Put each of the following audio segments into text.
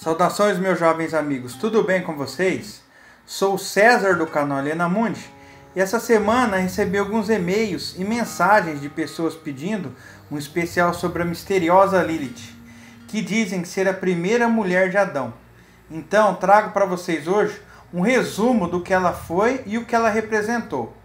Saudações, meus jovens amigos, tudo bem com vocês? Sou o César do canal Helena Mundi e essa semana recebi alguns e-mails e mensagens de pessoas pedindo um especial sobre a misteriosa Lilith, que dizem ser a primeira mulher de Adão. Então trago para vocês hoje um resumo do que ela foi e o que ela representou.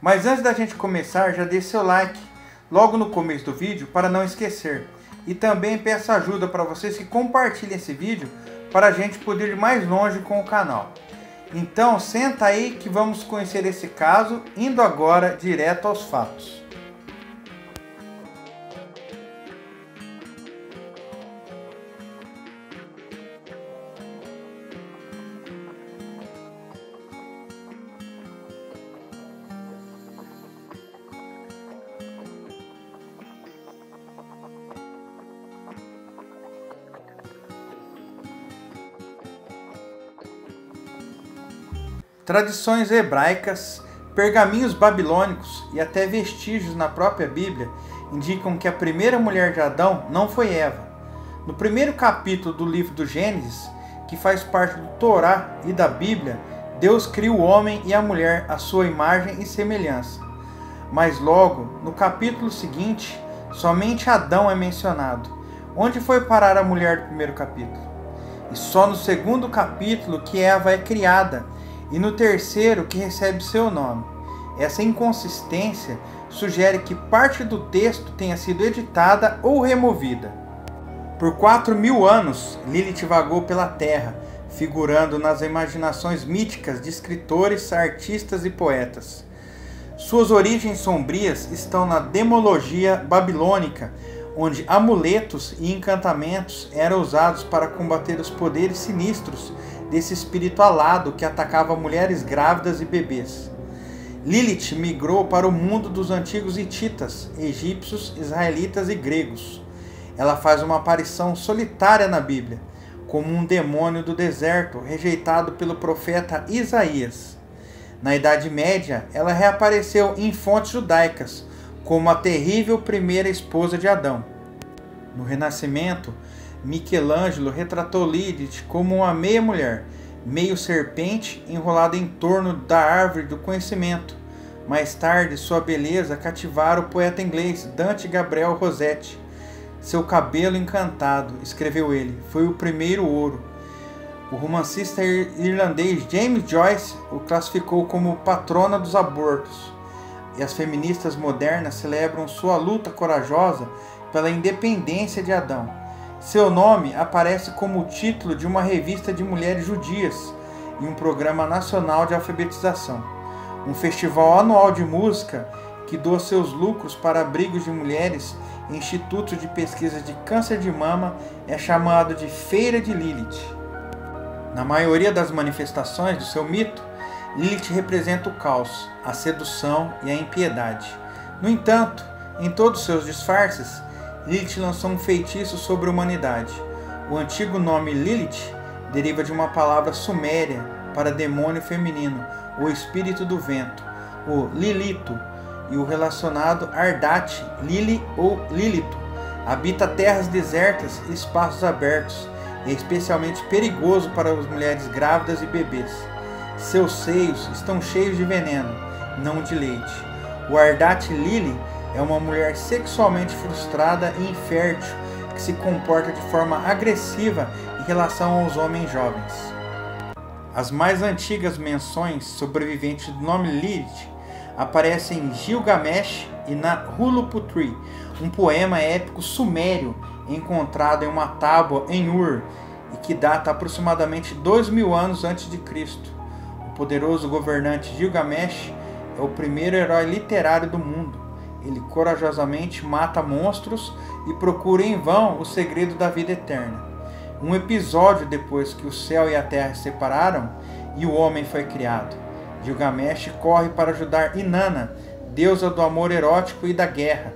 Mas antes da gente começar, já deixe seu like logo no começo do vídeo para não esquecer. E também peço ajuda para vocês que compartilhem esse vídeo para a gente poder ir mais longe com o canal. Então senta aí que vamos conhecer esse caso, indo agora direto aos fatos. Tradições hebraicas, pergaminhos babilônicos e até vestígios na própria Bíblia indicam que a primeira mulher de Adão não foi Eva. No primeiro capítulo do livro do Gênesis, que faz parte do Torá e da Bíblia, Deus cria o homem e a mulher à sua imagem e semelhança. Mas logo, no capítulo seguinte, somente Adão é mencionado. Onde foi parar a mulher do primeiro capítulo? E só no segundo capítulo que Eva é criada, e no terceiro que recebe seu nome. Essa inconsistência sugere que parte do texto tenha sido editada ou removida. Por 4.000 anos, Lilith vagou pela terra, figurando nas imaginações míticas de escritores, artistas e poetas. Suas origens sombrias estão na demologia babilônica, onde amuletos e encantamentos eram usados para combater os poderes sinistros desse espírito alado que atacava mulheres grávidas e bebês. Lilith migrou para o mundo dos antigos hititas, egípcios, israelitas e gregos. Ela faz uma aparição solitária na Bíblia, como um demônio do deserto rejeitado pelo profeta Isaías. Na Idade Média, ela reapareceu em fontes judaicas, como a terrível primeira esposa de Adão. No Renascimento, Michelangelo retratou Lilith como uma meia-mulher, meio serpente enrolada em torno da árvore do conhecimento. Mais tarde, sua beleza cativara o poeta inglês Dante Gabriel Rossetti. Seu cabelo encantado, escreveu ele, foi o primeiro ouro. O romancista irlandês James Joyce o classificou como patrona dos abortos. E as feministas modernas celebram sua luta corajosa pela independência de Adão. Seu nome aparece como o título de uma revista de mulheres judias e um programa nacional de alfabetização. Um festival anual de música que doa seus lucros para abrigos de mulheres e institutos de pesquisa de câncer de mama é chamado de Feira de Lilith. Na maioria das manifestações do seu mito, Lilith representa o caos, a sedução e a impiedade. No entanto, em todos seus disfarces, Lilith lançou um feitiço sobre a humanidade. O antigo nome Lilith deriva de uma palavra suméria para demônio feminino, ou espírito do vento, o Lilito, e o relacionado Ardate, Lili ou Lilito. Habita terras desertas e espaços abertos, e é especialmente perigoso para as mulheres grávidas e bebês. Seus seios estão cheios de veneno, não de leite. O Ardate Lili é uma mulher sexualmente frustrada e infértil que se comporta de forma agressiva em relação aos homens jovens. As mais antigas menções sobreviventes do nome Lilith aparecem em Gilgamesh e na Huluputri, um poema épico sumério encontrado em uma tábua em Ur e que data aproximadamente 2.000 anos antes de Cristo. O poderoso governante Gilgamesh é o primeiro herói literário do mundo. Ele corajosamente mata monstros e procura em vão o segredo da vida eterna. Um episódio depois que o céu e a terra se separaram e o homem foi criado. Gilgamesh corre para ajudar Inanna, deusa do amor erótico e da guerra.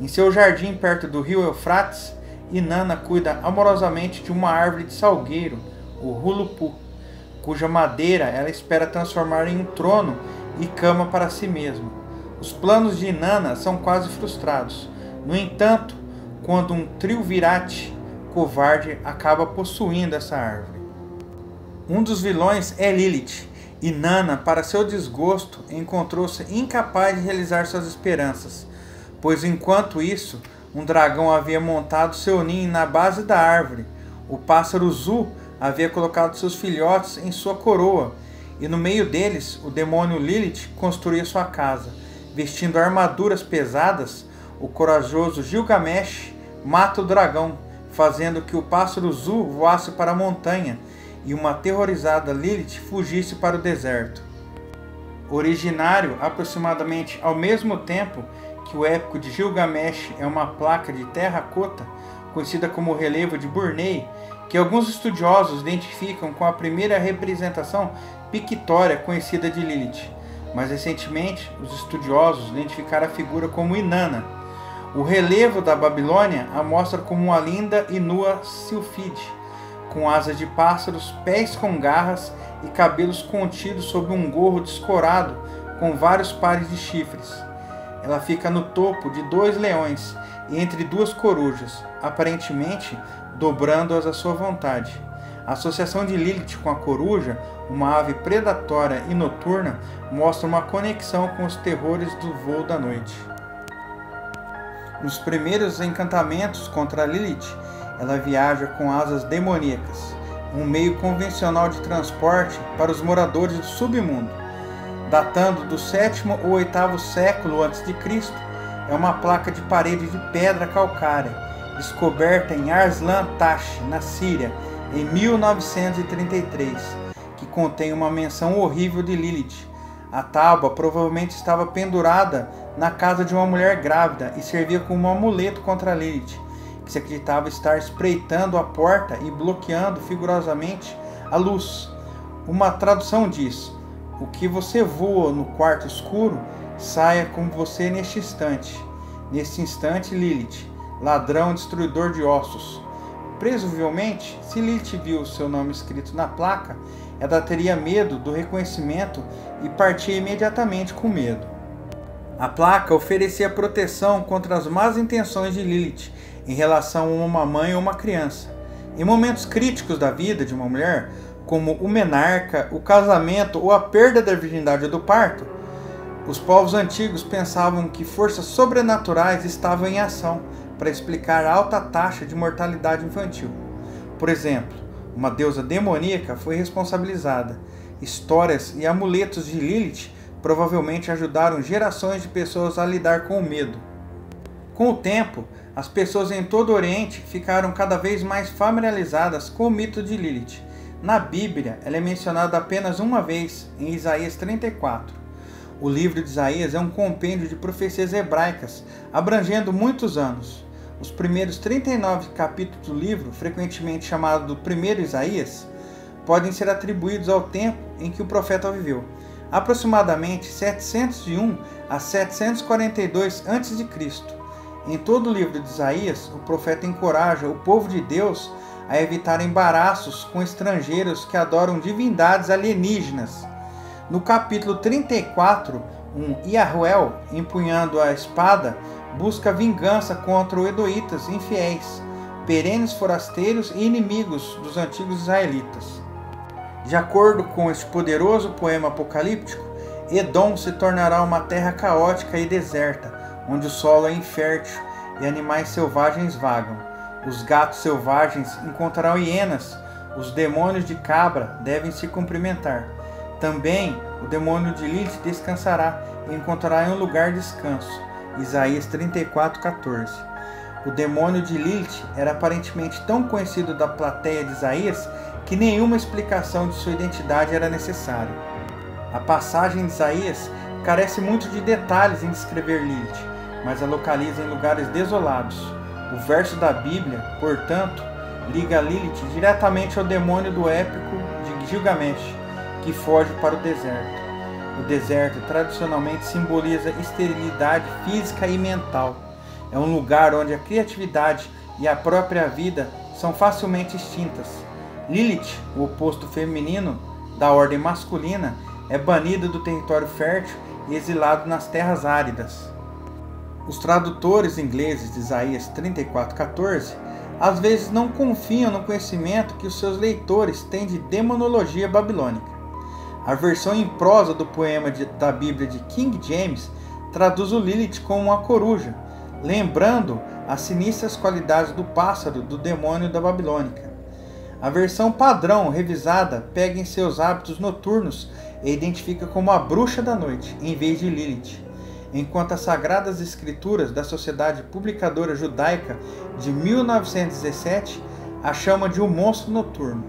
Em seu jardim perto do rio Eufrates, Inanna cuida amorosamente de uma árvore de salgueiro, o Hulupu, cuja madeira ela espera transformar em um trono e cama para si mesma. Os planos de Inanna são quase frustrados. No entanto, quando um triunvirato covarde acaba possuindo essa árvore. Um dos vilões é Lilith, e Nana, para seu desgosto, encontrou-se incapaz de realizar suas esperanças, pois enquanto isso, um dragão havia montado seu ninho na base da árvore. O pássaro Zu havia colocado seus filhotes em sua coroa, e no meio deles o demônio Lilith construía sua casa. Vestindo armaduras pesadas, o corajoso Gilgamesh mata o dragão, fazendo que o pássaro Zu voasse para a montanha e uma aterrorizada Lilith fugisse para o deserto. Originário aproximadamente ao mesmo tempo que o épico de Gilgamesh é uma placa de terracota, conhecida como o relevo de Burney, que alguns estudiosos identificam com a primeira representação pictória conhecida de Lilith. Mais recentemente, os estudiosos identificaram a figura como Inanna. O relevo da Babilônia a mostra como uma linda e nua sílfide, com asas de pássaros, pés com garras e cabelos contidos sob um gorro descorado com vários pares de chifres. Ela fica no topo de 2 leões e entre 2 corujas, aparentemente dobrando-as à sua vontade. A associação de Lilith com a coruja, uma ave predatória e noturna, mostra uma conexão com os terrores do voo da noite. Nos primeiros encantamentos contra Lilith, ela viaja com asas demoníacas, um meio convencional de transporte para os moradores do submundo. Datando do 7º ou 8º século a.C., é uma placa de parede de pedra calcária, descoberta em Arslan Tash, na Síria, em 1933, que contém uma menção horrível de Lilith. A tábua provavelmente estava pendurada na casa de uma mulher grávida e servia como um amuleto contra Lilith, que se acreditava estar espreitando a porta e bloqueando figurosamente a luz. Uma tradução diz: "O que você voa no quarto escuro, saia com você neste instante." Neste instante, Lilith, ladrão destruidor de ossos. Presumivelmente, se Lilith viu seu nome escrito na placa, ela teria medo do reconhecimento e partia imediatamente com medo. A placa oferecia proteção contra as más intenções de Lilith em relação a uma mãe ou uma criança. Em momentos críticos da vida de uma mulher, como o menarca, o casamento ou a perda da virgindade ou do parto, os povos antigos pensavam que forças sobrenaturais estavam em ação para explicar a alta taxa de mortalidade infantil. Por exemplo, uma deusa demoníaca foi responsabilizada. Histórias e amuletos de Lilith provavelmente ajudaram gerações de pessoas a lidar com o medo. Com o tempo, as pessoas em todo o Oriente ficaram cada vez mais familiarizadas com o mito de Lilith. Na Bíblia, ela é mencionada apenas uma vez, em Isaías 34. O livro de Isaías é um compêndio de profecias hebraicas, abrangendo muitos anos. Os primeiros 39 capítulos do livro, frequentemente chamado do primeiro Isaías, podem ser atribuídos ao tempo em que o profeta viveu, aproximadamente 701 a 742 a.C. Em todo o livro de Isaías, o profeta encoraja o povo de Deus a evitar embaraços com estrangeiros que adoram divindades alienígenas. No capítulo 34, Yahuel, empunhando a espada, busca vingança contra os edoítas infiéis, perenes forasteiros e inimigos dos antigos israelitas. De acordo com este poderoso poema apocalíptico, Edom se tornará uma terra caótica e deserta, onde o solo é infértil e animais selvagens vagam. Os gatos selvagens encontrarão hienas, os demônios de cabra devem se cumprimentar. Também o demônio de Lilith descansará e encontrará em um lugar de descanso. Isaías 34:14. O demônio de Lilith era aparentemente tão conhecido da plateia de Isaías que nenhuma explicação de sua identidade era necessária. A passagem de Isaías carece muito de detalhes em descrever Lilith, mas a localiza em lugares desolados. O verso da Bíblia, portanto, liga Lilith diretamente ao demônio do épico de Gilgamesh, que foge para o deserto. O deserto tradicionalmente simboliza esterilidade física e mental. É um lugar onde a criatividade e a própria vida são facilmente extintas. Lilith, o oposto feminino da ordem masculina, é banido do território fértil e exilado nas terras áridas. Os tradutores ingleses de Isaías 34:14 às vezes não confiam no conhecimento que os seus leitores têm de demonologia babilônica. A versão em prosa do poema da Bíblia de King James traduz o Lilith como uma coruja, lembrando as sinistras qualidades do pássaro do demônio da Babilônica. A versão padrão revisada pega em seus hábitos noturnos e identifica como a bruxa da noite, em vez de Lilith, enquanto as Sagradas Escrituras da Sociedade Publicadora Judaica de 1917 a chama de um monstro noturno.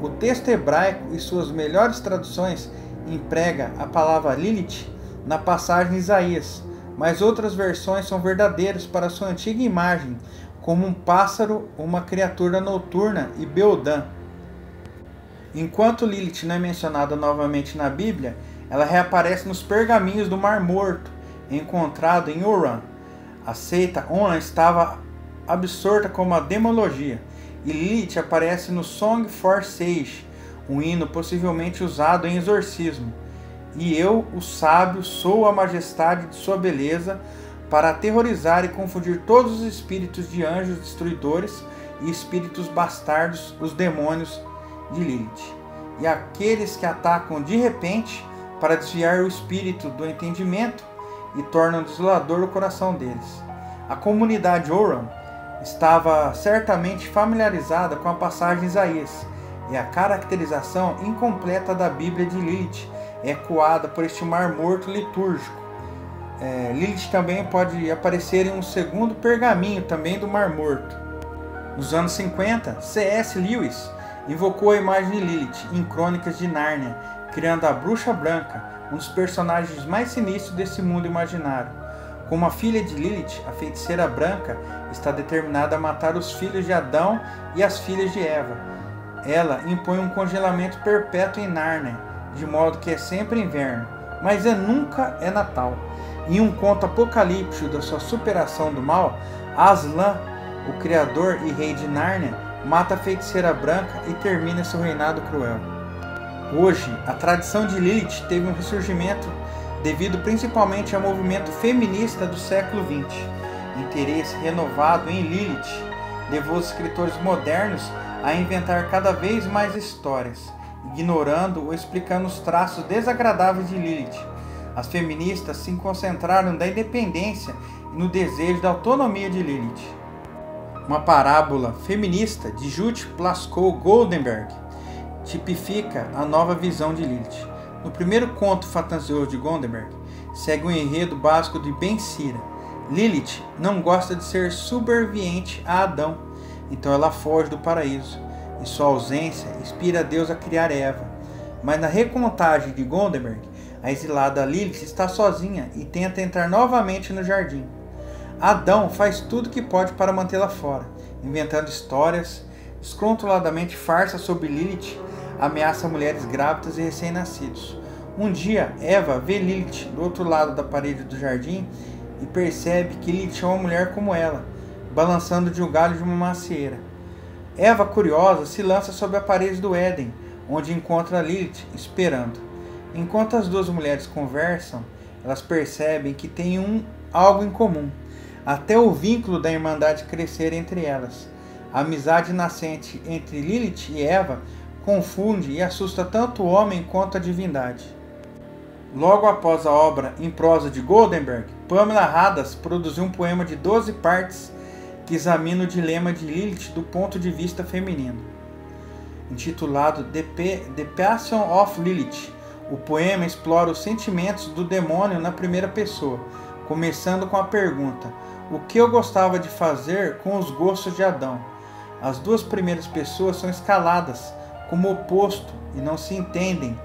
O texto hebraico e suas melhores traduções emprega a palavra Lilith na passagem Isaías, mas outras versões são verdadeiras para sua antiga imagem, como um pássaro, uma criatura noturna e Beodã. Enquanto Lilith não é mencionada novamente na Bíblia, ela reaparece nos pergaminhos do Mar Morto, encontrado em Uran. A seita Onan estava absorta como a demologia, e Lilith aparece no Song for Sage, um hino possivelmente usado em exorcismo. E eu, o sábio, sou a majestade de sua beleza, para aterrorizar e confundir todos os espíritos de anjos destruidores e espíritos bastardos, os demônios de Lilith, e aqueles que atacam de repente para desviar o espírito do entendimento e tornam desolador o coração deles. A comunidade Oran estava certamente familiarizada com a passagem Isaías, e a caracterização incompleta da Bíblia de Lilith é ecoada por este mar morto litúrgico. Lilith também pode aparecer em um segundo pergaminho também do Mar Morto. Nos anos 50, C.S. Lewis invocou a imagem de Lilith em Crônicas de Nárnia, criando a Bruxa Branca, um dos personagens mais sinistros desse mundo imaginário. Como a filha de Lilith, a feiticeira branca está determinada a matar os filhos de Adão e as filhas de Eva. Ela impõe um congelamento perpétuo em Nárnia, de modo que é sempre inverno, mas nunca é Natal. Em um conto apocalíptico da sua superação do mal, Aslan, o criador e rei de Nárnia, mata a feiticeira branca e termina seu reinado cruel. Hoje, a tradição de Lilith teve um ressurgimento devido principalmente ao movimento feminista do século XX. Interesse renovado em Lilith levou os escritores modernos a inventar cada vez mais histórias, ignorando ou explicando os traços desagradáveis de Lilith. As feministas se concentraram na independência e no desejo da autonomia de Lilith. Uma parábola feminista de Judith Plaskow Goldenberg tipifica a nova visão de Lilith. No primeiro conto fantasioso de Goldenberg, segue um enredo básico de Ben Sira. Lilith não gosta de ser subserviente a Adão, então ela foge do paraíso. Em sua ausência, inspira Deus a criar Eva. Mas na recontagem de Goldenberg, a exilada Lilith está sozinha e tenta entrar novamente no jardim. Adão faz tudo o que pode para mantê-la fora, inventando histórias, descontroladamente farsa sobre Lilith, ameaça mulheres grávidas e recém-nascidos. Um dia, Eva vê Lilith do outro lado da parede do jardim e percebe que Lilith é uma mulher como ela, balançando de um galho de uma macieira. Eva, curiosa, se lança sobre a parede do Éden, onde encontra Lilith esperando. Enquanto as duas mulheres conversam, elas percebem que têm algo em comum, até o vínculo da irmandade crescer entre elas. A amizade nascente entre Lilith e Eva confunde e assusta tanto o homem quanto a divindade. Logo após a obra em prosa de Goldenberg, Pamela Hadas produziu um poema de 12 partes que examina o dilema de Lilith do ponto de vista feminino. Intitulado The Passion of Lilith, o poema explora os sentimentos do demônio na primeira pessoa, começando com a pergunta: o que eu gostava de fazer com os gostos de Adão? As duas primeiras pessoas são escaladas como oposto e não se entendem,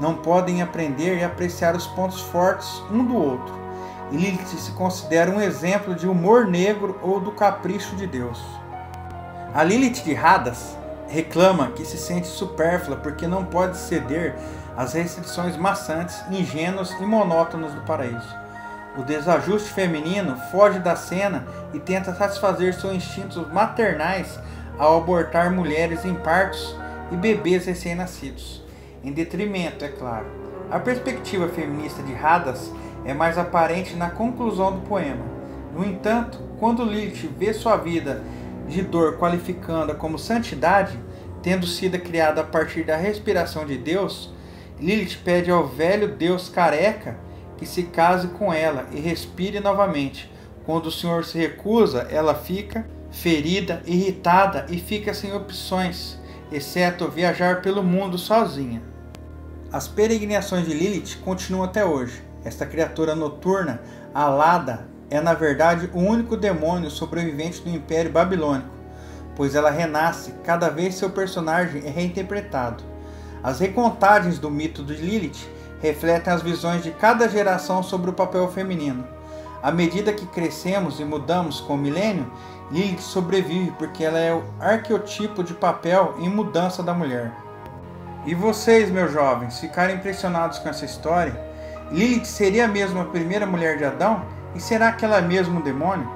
não podem aprender e apreciar os pontos fortes um do outro. E Lilith se considera um exemplo de humor negro ou do capricho de Deus. A Lilith de Hadas reclama que se sente supérflua porque não pode ceder às restrições maçantes, ingênuas e monótonas do paraíso. O desajuste feminino foge da cena e tenta satisfazer seus instintos maternais ao abortar mulheres em partos e bebês recém-nascidos, em detrimento, é claro. A perspectiva feminista de Hadas é mais aparente na conclusão do poema. No entanto, quando Lilith vê sua vida de dor qualificando-a como santidade, tendo sido criada a partir da respiração de Deus, Lilith pede ao velho Deus careca que se case com ela e respire novamente. Quando o Senhor se recusa, ela fica ferida, irritada e fica sem opções, exceto viajar pelo mundo sozinha. As peregrinações de Lilith continuam até hoje. Esta criatura noturna, alada, é na verdade o único demônio sobrevivente do Império Babilônico, pois ela renasce cada vez seu personagem é reinterpretado. As recontagens do mito de Lilith refletem as visões de cada geração sobre o papel feminino. À medida que crescemos e mudamos com o milênio, Lilith sobrevive porque ela é o arqueotipo de papel em mudança da mulher. E vocês, meus jovens, ficaram impressionados com essa história? Lilith seria mesmo a primeira mulher de Adão? E será que ela é mesmo um demônio?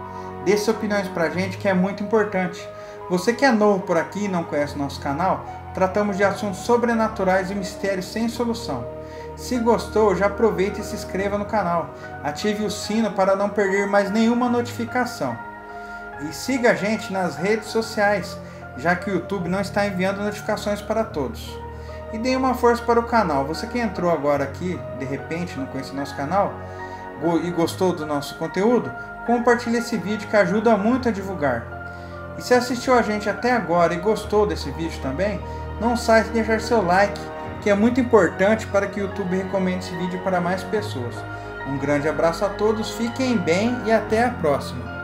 Dê suas opiniões pra gente, que é muito importante. Você que é novo por aqui e não conhece nosso canal, tratamos de assuntos sobrenaturais e mistérios sem solução. Se gostou, já aproveite e se inscreva no canal. Ative o sino para não perder mais nenhuma notificação. E siga a gente nas redes sociais, já que o YouTube não está enviando notificações para todos. E dê uma força para o canal. Você que entrou agora aqui, de repente, não conhece nosso canal e gostou do nosso conteúdo, compartilhe esse vídeo que ajuda muito a divulgar. E se assistiu a gente até agora e gostou desse vídeo também, não saia de deixar seu like, que é muito importante para que o YouTube recomende esse vídeo para mais pessoas. Um grande abraço a todos, fiquem bem e até a próxima.